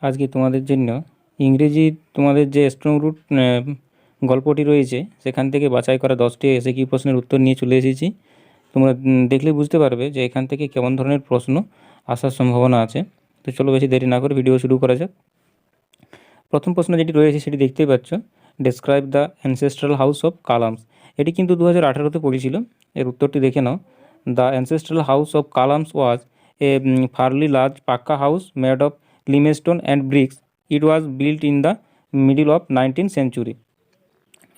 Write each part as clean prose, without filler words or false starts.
আজকে তোমাদের জন্য ইংরেজি তোমাদের যে স্ট্রং রুট গল্পটি রয়েছে সেখান থেকে বাছাই করা 10টি এসএকিউ প্রশ্নের উত্তর নিয়ে চলে এসেছি। তোমরা দেখলে বুঝতে পারবে যে এখান থেকে কেমন ধরনের প্রশ্ন আসার সম্ভাবনা আছে। তো চলো বেশি দেরি না করে ভিডিও শুরু করা যাক। প্রথম প্রশ্ন যেটি রয়েছে সেটি দেখতেই পাচ্ছ, describe the ancestral house of Kalam's. এটি কিন্তু 2018-তে পড়েছিল। এর উত্তরটি দেখে নাও। The ancestral house of Kalam's was a fairly large pucca house made of limestone and bricks. It was built in the middle of 19th century.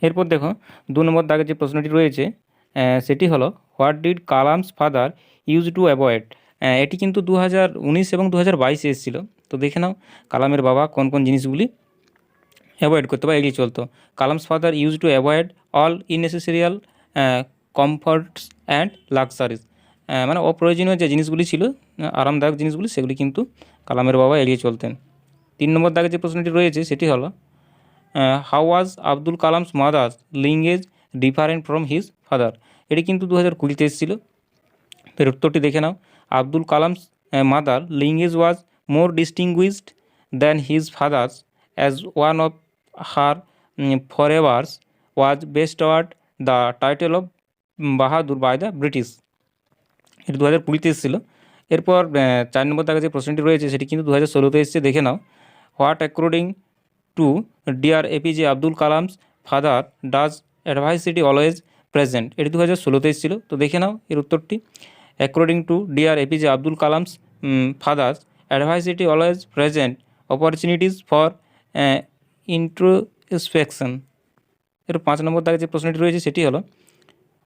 এরপর দেখো 2 নম্বর দাগে যে প্রশ্নটি রয়েছে সেটি হলো, what did Kalam's father use to avoid. এটি কিন্তু 2019 এবং 2022-এ এসেছিল। তো দেখে নাও কালামের বাবা কোন কোন জিনিসগুলি অ্যাভয়েড করতে বা এড়িয়ে চলতো। Kalam's father use to avoid all inessential comforts and luxuries. মানে অপ্রয়োজনীয় যে জিনিসগুলি ছিল, আরামদায়ক জিনিসগুলি, সেগুলি কিন্তু কালামের বাবা এড়িয়ে চলতেন। 3 নম্বর দাগে যে প্রশ্নটি রয়েছে সেটি হলো, how was Abdul Kalam's mother's lineage different from his father. এটি কিন্তু 2020-তে এসেছিল। এর উত্তরটি দেখে নাও। Abdul Kalam's mother lineage was more distinguished than his father's as one of her forebears was bestowed the title of Bahadur by the British. এটি 2020-তে এসেছিল। এরপর 4 নম্বর দাগে যে প্রশ্নটি রয়েছে সেটি কিন্তু 2016-তে এসেছে। দেখে নাও। What according to dear APJ Abdul Kalam's father does adversity always present. এটি 2016-তে এসেছিল। তো দেখে নাও এর উত্তরটি। According to dear APJ Abdul Kalam's father's adversity always present opportunities for introspection. এর 5 নম্বর দাগে যে প্রশ্নটি রয়েছে সেটি হলো,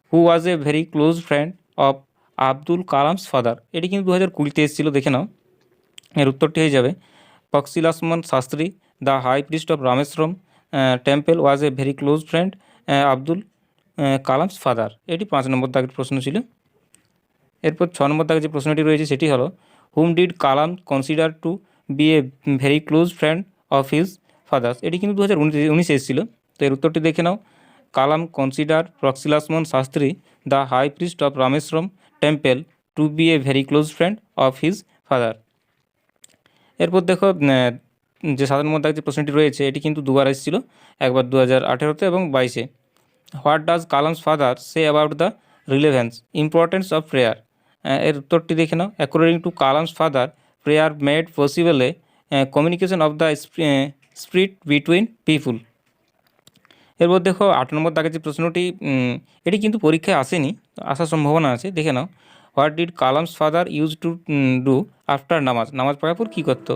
who was a very close friend of Abdul Kalam's father. এটি কিন্তু 2020-তে এসেছিল। দেখে নাও এর উত্তরটি হয়ে যাবে, পক্সিলাসমন Shastri the high priest of Rameswaram temple was a very close friend Abdul Kalam's father. এটি 5 নম্বর দাগের প্রশ্ন ছিল। এরপর 6 নম্বর দাগে যে প্রশ্নটি রয়েছে সেটি হলো, whom did Kalam consider to be a very close friend of his father's. এটি কিন্তু 2019-এ এসেছিল। তো এর উত্তরটি দেখে নাও। কালাম কনসিডার প্রক্সিলাসমন Shastri the high priest of Rameswaram temple to be a very close friend of his father. এরপর দেখো যে 7 নম্বর দাগে যে প্রশ্নটি রয়েছে এটি কিন্তু দুবার এসেছিল, একবার 2018-তে এবং 22-এ। What does Kalam's father say about the relevance importance of prayer. এর উত্তরটি দেখে নাও। According to Kalam's father prayer made possible a communication of the spirit between people. এরপর দেখো 8 নম্বর দাগে যে প্রশ্নটি, এটি কিন্তু পরীক্ষায় আসেনি, আসার সম্ভাবনা আছে। দেখে নাও। What did Kalam's father use to do after namaz. নামাজ পড়ার পর কী করতো।